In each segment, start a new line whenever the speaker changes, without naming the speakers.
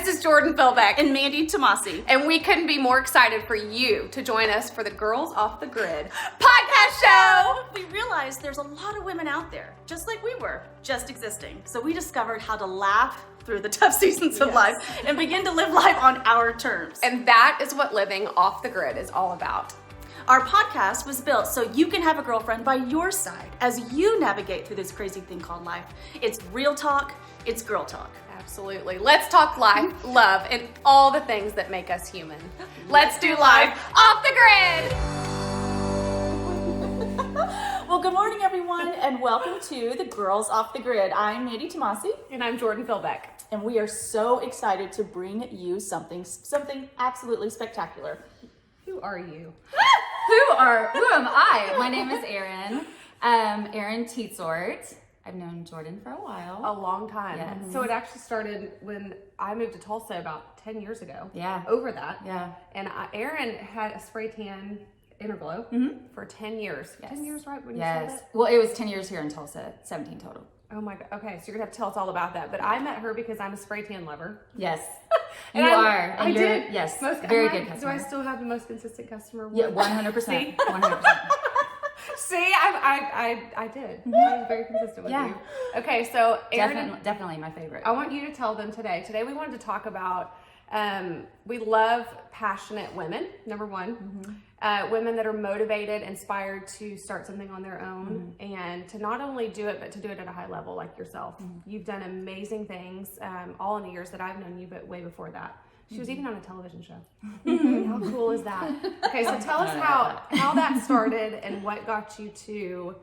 This is Jordan Philbeck.
And Mandy Tomasi.
And we couldn't be more excited for you to join us for the Girls Off the Grid podcast show.
We realized there's a lot of women out there, just like we were, just existing. So we discovered how to laugh through the tough seasons of life and begin to live life on our terms.
And that is what living off the grid is all about.
Our podcast was built so you can have a girlfriend by your side as you navigate through this crazy thing called life. It's real talk, it's girl talk.
Absolutely. Let's talk life, love, and all the things that make us human. Let's do life off the grid.
Well, good morning, everyone, and welcome to the Girls Off the Grid. I'm Mandy Tomasi.
And I'm Jordan Philbeck.
And we are so excited to bring you something absolutely spectacular.
Who are you?
Who am I? My name is Erin. Erin Teetsort. I've known Jordan for a while.
A long time.
Yes.
So it actually started when I moved to Tulsa about 10 years ago.
Yeah.
Over that.
Yeah.
And Erin had a spray tan Interglow for 10 years.
Yes.
10 years, right? When you
Yes.
started?
Well, it was 10 years here in Tulsa, 17 total.
Oh my God. Okay, so you're gonna have to tell us all about that. But I met her because I'm a spray tan lover.
Yes.
And
You
I'm-
are. And
I
you're,
did.
Yes.
Most,
very
am I-
good customer.
Do I still have the most consistent customer?
Yeah, 100%. 100%.
See, I did. I was very consistent with you. Okay, so Erin,
Definitely my favorite.
I want you to tell them today. Today we wanted to talk about, we love passionate women, number one. Women that are motivated, inspired to start something on their own and to not only do it, but to do it at a high level like yourself. You've done amazing things all in the years that I've known you, but way before that. She was even on a television show. How cool is that? Okay, so tell us how that started and what got you to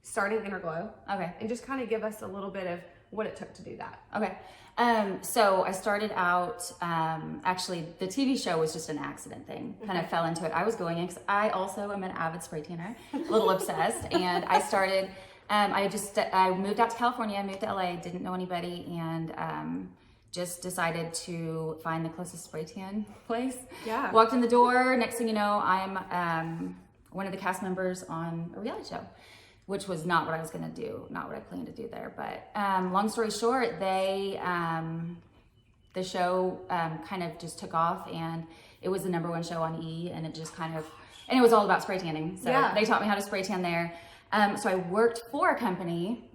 starting Interglow.
Okay.
And just kind of give us a little bit of what it took to do that.
Okay. So I started out, actually the TV show was just an accident thing. Kind of fell into it. I was going in because I also am an avid spray tanner, a little obsessed. And I started, I moved out to California, I moved to LA, didn't know anybody, and just decided to find the closest spray tan place.
Yeah.
Walked in the door, next thing you know, I'm one of the cast members on a reality show, which was not what I was gonna do, not what I planned to do there. But long story short, the show kind of just took off, and it was the #1 show on E, and it was all about spray tanning. So they taught me how to spray tan there. So I worked for a company,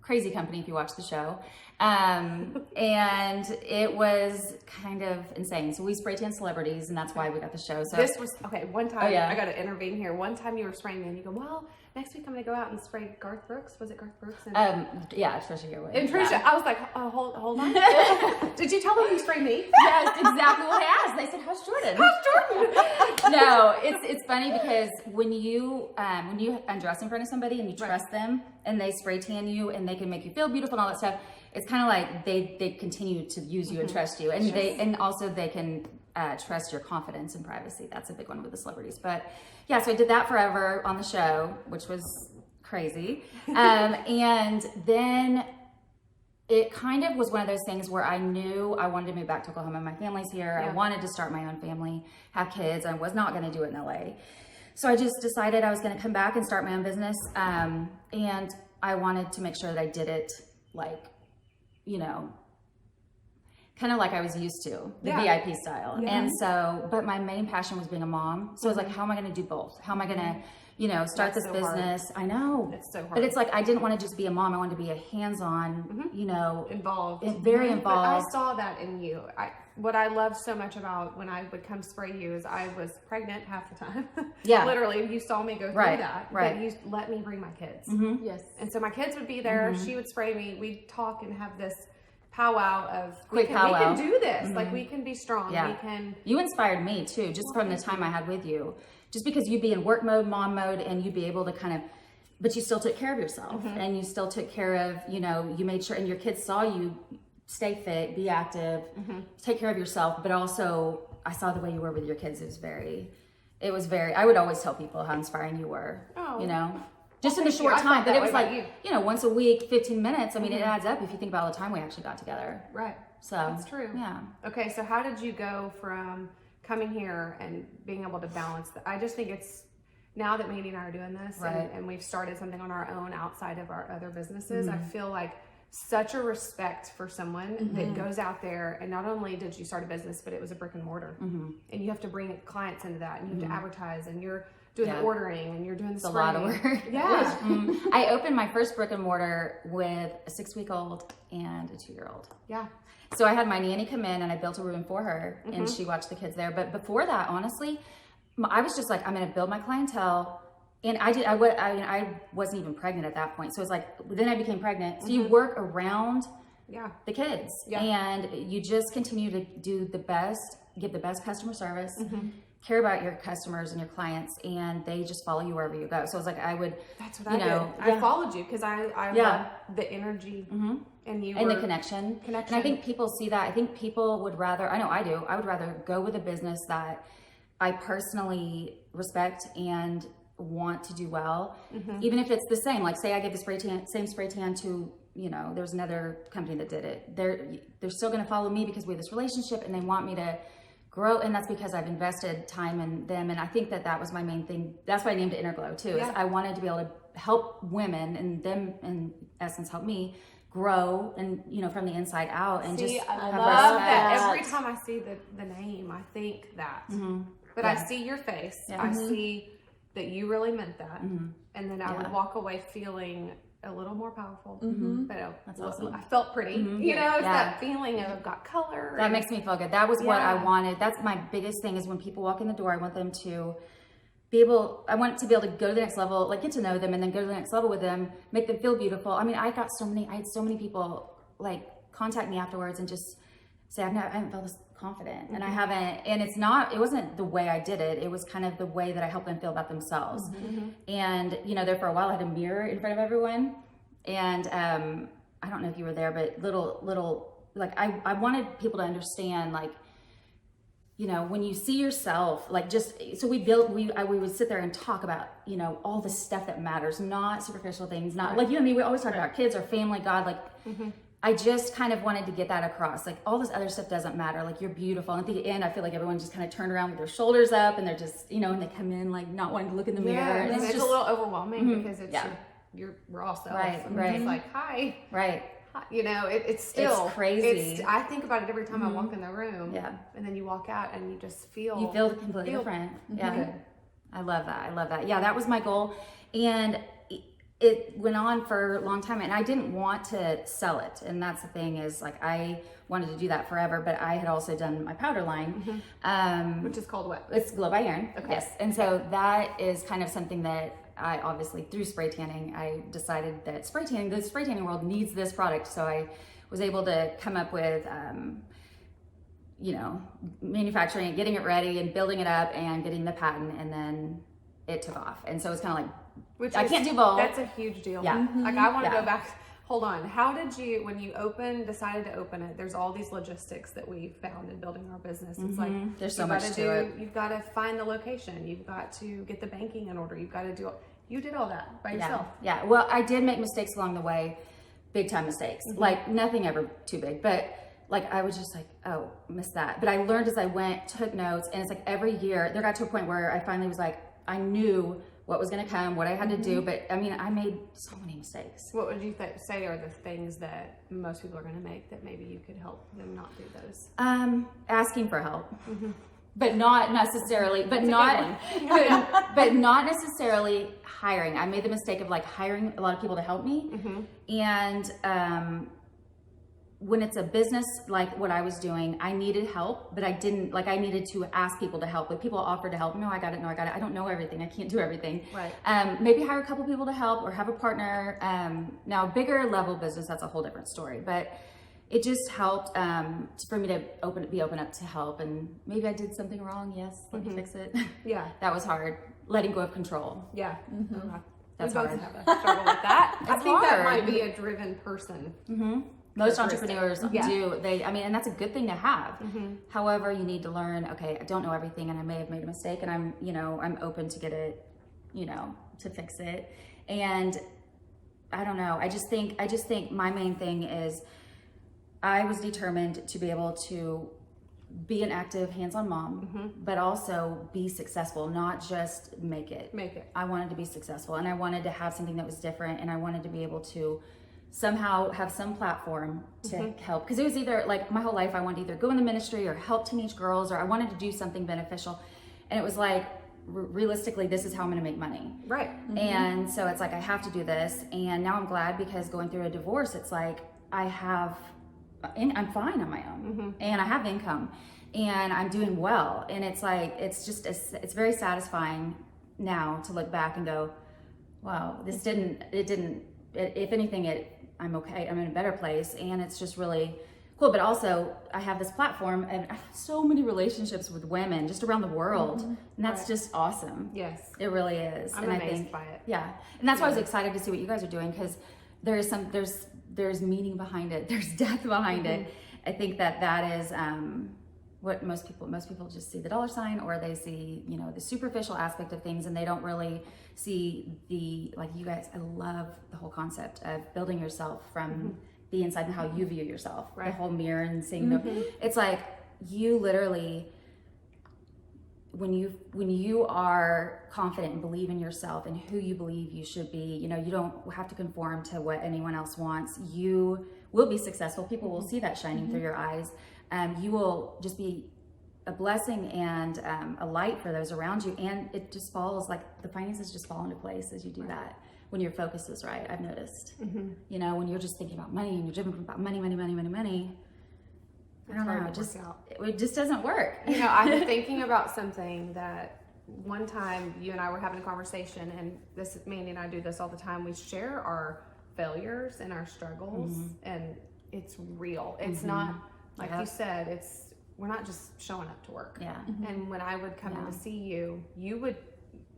crazy company if you watch the show. And it was kind of insane. So we spray tan celebrities, and that's why we got the show. So
this was, okay, one time,
Oh, yeah.
I got to intervene here. One time you were spraying me and you go, well, next week I'm going to go out and spray Garth Brooks. Was it Garth Brooks?
yeah, Trisha Yearwood.
And Trisha,
Yeah.
I was like, hold on. Did you tell them you sprayed me?
Yes, exactly what I asked. They said, "How's Jordan?" No, it's funny because when you undress in front of somebody and you trust them and they spray tan you and they can make you feel beautiful and all that stuff, it's kind of like they continue to use you and trust you, and also they can trust your confidence and privacy. That's a big one with the celebrities. But yeah, so I did that forever on the show, which was crazy, and then it kind of was one of those things where I knew I wanted to move back to Oklahoma. My family's here. I wanted to start my own family, have kids. I was not going to do it in LA. So I just decided I was going to come back and start my own business. And I wanted to make sure that I did it like, kind of like I was used to, the VIP style. Yeah. And so, but my main passion was being a mom. So I was like, how am I going to do both? How am I going to, start this business? Hard. I know.
It's so hard.
But it's like, I didn't want to just be a mom. I wanted to be a hands-on,
involved.
Very involved.
But I saw that in you. What I loved so much about when I would come spray you is I was pregnant half the time.
Yeah.
Literally, you saw me go through that.
Right.
But you let me bring my kids.
Yes.
And so my kids would be there. She would spray me. We'd talk and have this powwow of we can do this. Like, we can be strong.
Yeah.
We can.
You inspired me too, just from the time I had with you. Just because you'd be in work mode, mom mode, and you'd be able to kind of, but you still took care of yourself, and you still took care of, you made sure, and your kids saw you stay fit, be active, take care of yourself, but also I saw the way you were with your kids. It was very, I would always tell people how inspiring you were, just in a short time, but it was like, once a week, 15 minutes. I mean, it adds up if you think about all the time we actually got together.
Right.
So
that's true.
Yeah.
Okay. So how did you go from coming here and being able to balance that? I just think it's, now that Mandy and I are doing this and we've started something on our own outside of our other businesses, I feel like such a respect for someone that goes out there, and not only did you start a business, but it was a brick and mortar, and you have to bring clients into that, and you have to advertise, and you're doing the ordering, and you're doing the
It's a lot of work.
Yeah.
I opened my first brick and mortar with a 6-week-old and a 2-year-old.
Yeah.
So I had my nanny come in and I built a room for her and she watched the kids there. But before that, honestly, I was just like, I'm going to build my clientele. And I wasn't even pregnant at that point. So it's like, then I became pregnant. So you work around the kids and you just continue to do the best, give the best customer service, care about your customers and your clients, and they just follow you wherever you go. So I was like,
that's what I did. I followed you because I love the energy and the connection. And
I think people see that. I think people would rather, I know I do, I would rather go with a business that I personally respect and want to do well, even if it's the same. Like say I give the same spray tan to, there's another company that did it. They're still going to follow me because we have this relationship and they want me to grow, and that's because I've invested time in them. And I think that was my main thing. That's why I named it Inner Glow too. Is I wanted to be able to help women, and them in essence help me grow, and from the inside out, and just
I
have
love
respect.
that. Every time I see the name, I think that. But I see your face. I see that you really meant that, and then I would walk away feeling a little more powerful. But
That's awesome.
I felt pretty. It's that feeling of got color.
That makes me feel good. That was what I wanted. That's my biggest thing, is when people walk in the door, I want them to I want to be able to go to the next level, like get to know them, and then go to the next level with them, make them feel beautiful. I mean, I had so many people like contact me afterwards and just say, I haven't felt this confident, and I haven't, and it wasn't the way I did it. It was kind of the way that I helped them feel about themselves. And, there for a while I had a mirror in front of everyone, and I don't know if you were there, but little, like I wanted people to understand, like, when you see yourself, like so we would sit there and talk about, all the stuff that matters, not superficial things, not like you and me, we always talk about kids or family, God, like, I just kind of wanted to get that across. Like all this other stuff doesn't matter. Like you're beautiful. And at the end, I feel like everyone just kind of turned around with their shoulders up, and they're just, and they come in like not wanting to look in the mirror. And
it's just a little overwhelming because it's your raw self.
Right.
It's like, hi.
Right.
It's still
it's crazy.
I think about it every time I walk in the room.
Yeah.
And then you walk out and you just feel
completely different. Yeah. Good. I love that. Yeah, that was my goal. And it went on for a long time, and I didn't want to sell it. And that's the thing, is like, I wanted to do that forever, but I had also done my powder line.
Which is called what?
It's Glow by Erin.
Okay.
Yes. And so that is kind of something that I obviously, through spray tanning, I decided that the spray tanning world needs this product. So I was able to come up with, manufacturing it, getting it ready and building it up and getting the patent, and then it took off. And so it's kind of like, I can't do both.
That's a huge deal.
Yeah.
Like I want to go back. Hold on. How did you, when you decided to open it, there's all these logistics that we found in building our business. It's like,
there's so much to it.
You've got to find the location. You've got to get the banking in order. You've got to you did all that by yourself.
Yeah. Well, I did make mistakes along the way, big time mistakes. Like nothing ever too big, but like I was just like, oh, missed that. But I learned as I went, took notes, and it's like every year there got to a point where I finally was like, I knew what was going to come, what I had to do. But I mean, I made so many mistakes.
What would you say are the things that most people are going to make that maybe you could help them not do those?
Asking for help, but not necessarily, but not necessarily hiring. I made the mistake of like hiring a lot of people to help me. And, when it's a business like what I was doing, I needed help, but I didn't, like I needed to ask people to help. Like people offered to help. No, I got it. I don't know everything. I can't do everything.
Right.
Maybe hire a couple people to help, or have a partner. Now bigger level business, that's a whole different story, but it just helped for me to be open up to help. And maybe I did something wrong. Yes. Let me fix it.
Yeah.
That was hard. Letting go of control.
Yeah.
That's
we both
hard.
have a struggle with that. I think that
hard.
might be a driven person.
Most entrepreneurs do. And that's a good thing to have. However, you need to learn, okay, I don't know everything, and I may have made a mistake, and I'm open to get it, to fix it. And I don't know. I just think my main thing is I was determined to be able to be an active, hands-on mom, but also be successful, not just make it.
Make it.
I wanted to be successful, and I wanted to have something that was different, and I wanted to be able to somehow have some platform to help. Because it was either like my whole life I wanted to either go in the ministry or help teenage girls, or I wanted to do something beneficial. And it was like, realistically, this is how I'm going to make money.
Right.
And so it's like, I have to do this. And now I'm glad, because going through a divorce, it's like I'm fine on my own, and I have income, and I'm doing well. And it's like, it's very satisfying now to look back and go, wow, if anything, I'm okay. I'm in a better place. And it's just really cool. But also I have this platform and I have so many relationships with women just around the world. And that's just awesome.
Yes.
It really is.
I'm
and
amazed
I think,
by it.
Yeah. And that's why I was excited to see what you guys are doing, because there's meaning behind it. There's depth behind it. I think that is what most people just see the dollar sign, or they see, the superficial aspect of things, and they don't really see like you guys. I love the whole concept of building yourself from the inside and how you view yourself. Right. The whole mirror and seeing it's like you literally, when you are confident and believe in yourself and who you believe you should be, you don't have to conform to what anyone else wants. You will be successful. People will see that shining through your eyes. You will just be a blessing and a light for those around you. And it just falls, like the finances just fall into place as you do that. When your focus is right, I've noticed. When you're just thinking about money and you're driven about money, I don't know, it just doesn't work.
I'm thinking about something that one time you and I were having a conversation, and Mandy and I do this all the time. We share our failures and our struggles, and it's real. It's not, like you said, we're not just showing up to work.
Yeah.
And when I would come in to see you, you would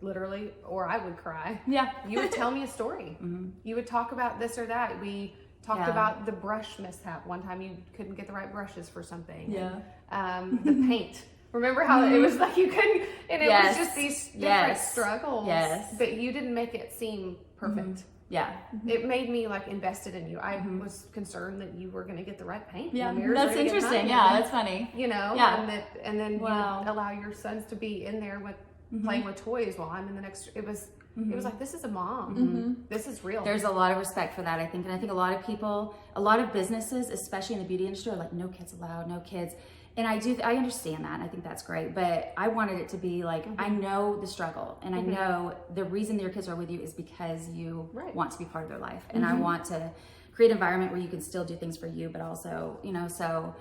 literally, or I would cry.
Yeah.
You would tell me a story. You would talk about this or that. We talked about the brush mishap. One time you couldn't get the right brushes for something.
Yeah.
And, the paint. Remember how it was like you couldn't, and it was just these different struggles.
Yes.
But you didn't make it seem perfect.
Yeah.
It made me like invested in you. I was concerned that you were going to get the right paint.
Yeah.
The mirrors
That's
were gonna get
interesting.
hung,
Yeah. That's funny.
Yeah. And then you
Wow.
allow your sons to be in there with playing with toys while I'm in the next. It was like, this is a mom. This is real.
There's a lot of respect for that, I think. And I think a lot of people, a lot of businesses, especially in the beauty industry, are like, no kids allowed, no kids. And I understand that, and I think that's great. But I wanted it to be like, I know the struggle, and I know the reason your kids are with you is because you want to be part of their life. And I want to create an environment where you can still do things for you, but also, so,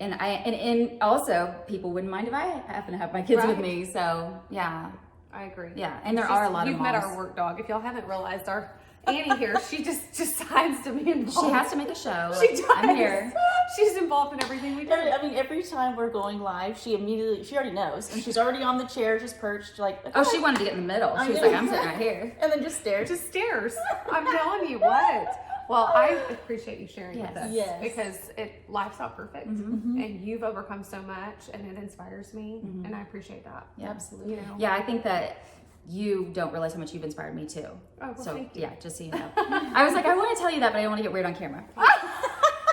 and also people wouldn't mind if I happen to have my kids with me. So yeah.
I agree.
Yeah, and there are a lot of
You've
moms.
met our work dog. If y'all haven't realized, our Annie here, she just decides to be involved.
She has to make a show.
She does.
I'm here.
She's involved in everything we do.
I mean, every time we're going live, she already knows, and she's already on the chair, just perched, like.
Oh, she wanted to get in the middle. She was like, I'm sitting right here.
And then just stares.
Just stares. I'm telling you what. Well, I appreciate you sharing with us.
Yes.
Because life's not perfect. And you've overcome so much, and it inspires me. And I appreciate that.
Yeah,
absolutely.
Yeah, I think that you don't realize how much you've inspired me too.
Oh, well,
so
thank you.
Yeah, just so you know. I was like, I want to tell you that, but I don't want to get weird on camera.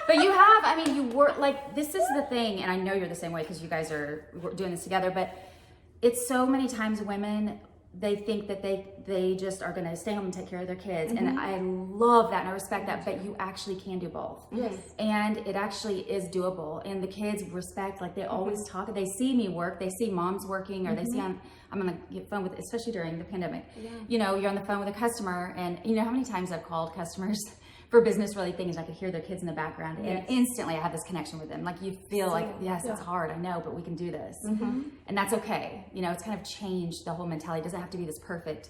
But you have, I mean, you work, like, this is the thing, and I know you're the same way because you guys are doing this together, but it's so many times women, they think that they just are going to stay home and take care of their kids. And I love that and I respect that, but you actually can do both.
Yes.
And it actually is doable. And the kids respect, like they always talk, they see me work, they see moms working, or they see I'm on the phone with, especially during the pandemic, you're on the phone with a customer, and you know how many times I've called customers for business related things, I could hear their kids in the background, and instantly I have this connection with them. Like you feel like, yes, it's hard, I know, but we can do this. And that's okay. It's kind of changed the whole mentality. It doesn't have to be this perfect,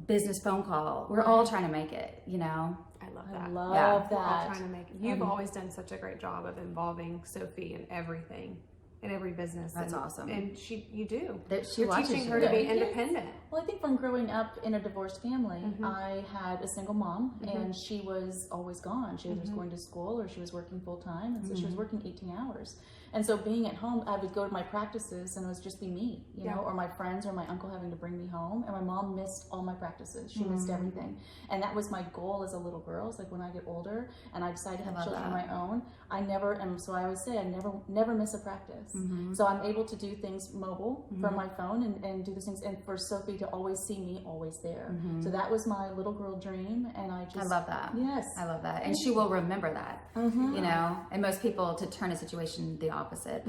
business phone call. We're all trying to make it,
I love that.
I love
We're all
that.
trying to make it. You've always done such a great job of involving Sophie in everything, in every business.
That's awesome.
And you do.
She
You're
watches
teaching
you.
her to be
Yes.
independent.
Well, I think from growing up in a divorced family, I had a single mom, and she was always gone. She was going to school, or she was working full time, and so she was working 18 hours. And so being at home, I would go to my practices, and it would just be me, you know, or my friends or my uncle having to bring me home. And my mom missed all my practices. She missed everything. And that was my goal as a little girl. It's like when I get older and I decide to have children of my own, I never, and so I always say, I never miss a practice. office. So I'm able to do things mobile from my phone and do those things, and for Sophie to always see me always there. So that was my little girl dream, and I
love that.
Yes.
I love that. And she will remember that, you know, and most people to turn a situation the opposite.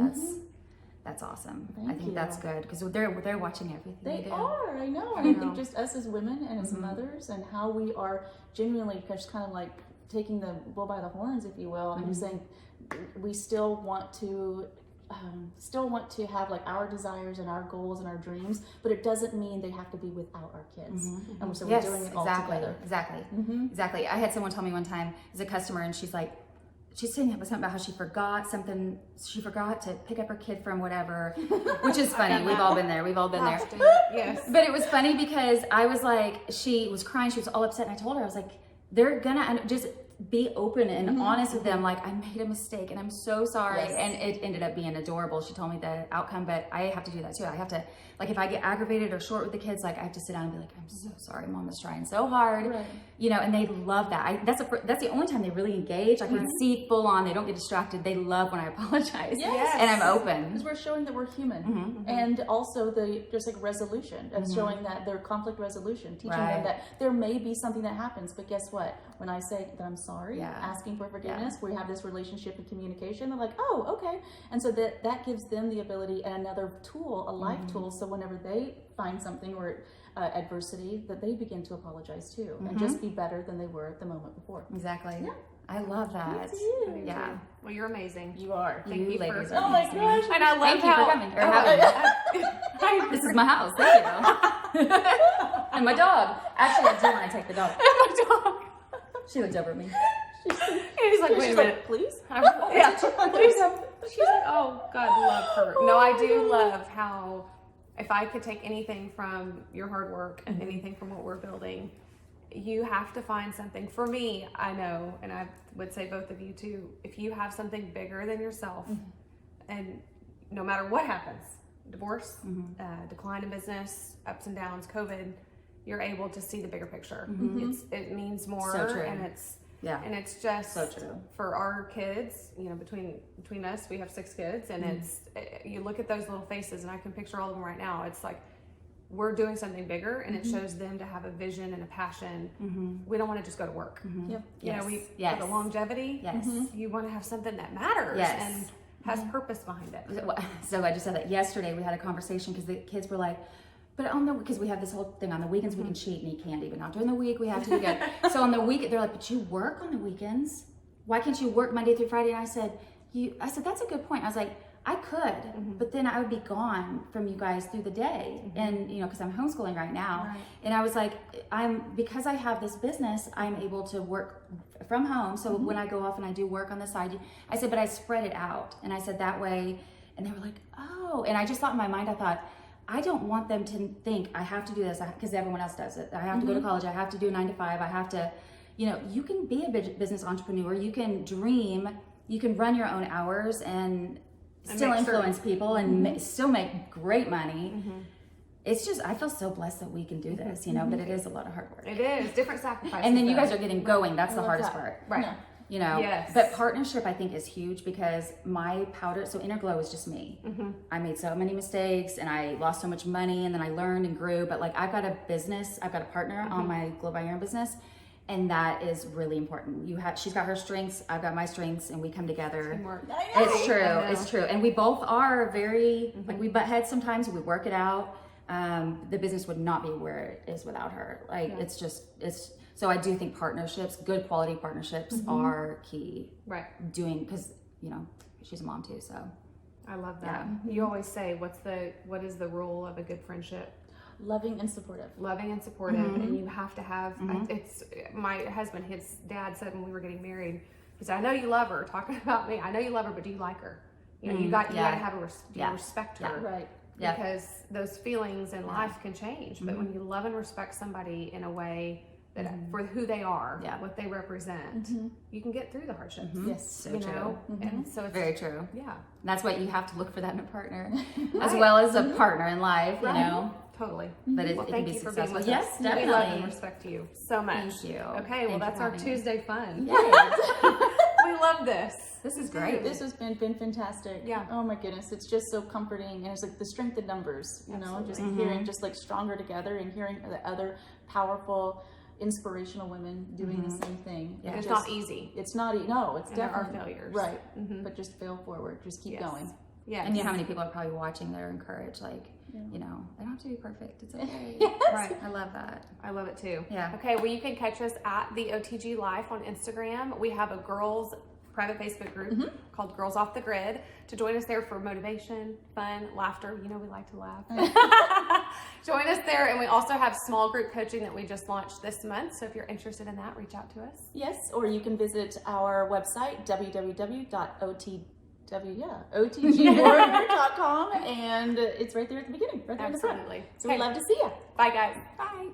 That's awesome. I think that's good because they're watching everything they do.
Are, I know. And I think just us as women and as mothers and how we are genuinely just kind of like taking the bull by the horns, if you will, and just saying we still want to have like our desires and our goals and our dreams, but it doesn't mean they have to be without our kids. And so we're doing it all together.
Exactly. I had someone tell me one time as a customer, and she's saying something about how she forgot to pick up her kid from whatever, which is funny. We've all been there.
Yes.
But it was funny because I was like, she was crying. She was all upset. And I told her, I was like, they're gonna just be open and honest with them. Like, I made a mistake and I'm so sorry.
Yes.
And it ended up being adorable. She told me the outcome, but I have to do that too. I have to, like, if I get aggravated or short with the kids, like I have to sit down and be like, I'm so sorry, Mom was trying so hard, you know, and they love that. That's the only time they really engage. I can see full on, they don't get distracted. They love when I apologize and I'm open.
Because we're showing that we're human. And also just like resolution of showing that their conflict resolution, teaching them that there may be something that happens, but guess what? When I say that I'm sorry, asking for forgiveness, we have this relationship and communication. They're like, oh, okay. And so that gives them the ability and another tool, a life tool. So whenever they find something or adversity, that they begin to apologize too and just be better than they were the moment before.
Exactly. Yeah. I love that. Yeah.
Well, you're amazing.
You are.
Thank you
ladies.
for
Oh my gosh.
And I love
Thank you for coming. Or having me. This is my house. Thank you. And my dog. Actually, I do want to take the dog.
My dog.
She looked over at me.
He's like, wait a minute.
Please?
Yeah. Please. She's like, oh, God, love her. No, I do love how, if I could take anything from your hard work and anything from what we're building, you have to find something. For me, I know, and I would say both of you too, if you have something bigger than yourself, and no matter what happens, divorce, decline in business, ups and downs, COVID, you're able to see the bigger picture. It means more,
So true.
and it's just
so true.
For our kids, you know, between us, we have 6 kids, and you look at those little faces, and I can picture all of them right now. It's like we're doing something bigger, and it shows them to have a vision and a passion. We don't want to just go to work. You know, for the longevity, you want to have something that matters and has purpose behind it.
So I just said that yesterday. We had a conversation because the kids were like, but because we have this whole thing on the weekends, we can cheat and eat candy, but not during the week. We have to be good. So on the week, they're like, but you work on the weekends. Why can't you work Monday through Friday? And I said, that's a good point. I was like, I could, but then I would be gone from you guys through the day. And, you know, because I'm homeschooling right now. And I was like, because I have this business, I'm able to work from home. So when I go off and I do work on the side, I said, but I spread it out. And I said that way. And they were like, oh. And I just thought in my mind, I thought, I don't want them to think I have to do this because everyone else does it. I have to go to college. I have to do a 9 to 5. I have to, you know, you can be a business entrepreneur. You can dream. You can run your own hours and still influence people and still make great money. It's just, I feel so blessed that we can do this, you know, but it is a lot of hard work.
It is. Different sacrifices.
And then you guys are getting going. That's the hardest part.
Right.
Yeah.
You know, but partnership I think is huge because my powder, so Inner Glow is just me. I made so many mistakes and I lost so much money and then I learned and grew, but like I've got a business, I've got a partner on my Glow by Erin business, and that is really important. She's got her strengths, I've got my strengths, and we come together.
Teamwork.
It's true, it's true. And we both are very, like we butt heads sometimes, we work it out. The business would not be where it is without her. Like it's so I do think partnerships, good quality partnerships are key.
Right.
Because, you know, she's a mom too, so.
I love that. You always say, what is the rule of a good friendship?
Loving and supportive.
Loving and supportive. And you have to have, it's my husband, his dad said when we were getting married, he said, I know you love her, talking about me. I know you love her, but do you like her? You know, you got to have respect her.
Right.
Because those feelings in life can change. But when you love and respect somebody in a way that for who they are, what they represent, you can get through the hardships.
Yes,
so
you
true.
know? And so it's
Very true.
Yeah.
And that's what you have to look for that in a partner, as well as a partner in life, you know.
Totally.
But it
Well,
can
thank
be
you for
successful.
being with
Yes,
us.
definitely.
We love and respect you so much.
Thank you.
Okay, well,
Thank
that's
you for
our
having me.
Tuesday fun.
Yes.
We love this.
This is great.
This has been fantastic.
Yeah.
Oh my goodness, it's just so comforting, and it's like the strength in numbers. You know, just
Absolutely.
hearing just like stronger together, and hearing the other powerful, inspirational women doing the same thing.
Yeah.
It's
Just-
not easy.
It's not. No, it's
And there are
definitely
failures.
right.
Mhm.
But just fail forward. Just keep
Yes.
going.
Yeah.
And you know how many people are probably watching that are encouraged, like, you know, they don't have to be perfect. It's okay.
Right.
I love that.
I love it too.
Yeah.
Okay, well, you can catch us at the OTG Life on Instagram. We have a girls private Facebook group called Girls Off the Grid to join us there for motivation, fun, laughter. You know, we like to laugh. Join us there. And we also have small group coaching that we just launched this month. So if you're interested in that, reach out to us.
Yes, or you can visit our website www.otgwarrior.com, and it's right there at the beginning, right there in the front.
Absolutely.
So we'd love to see you.
Bye, guys.
Bye.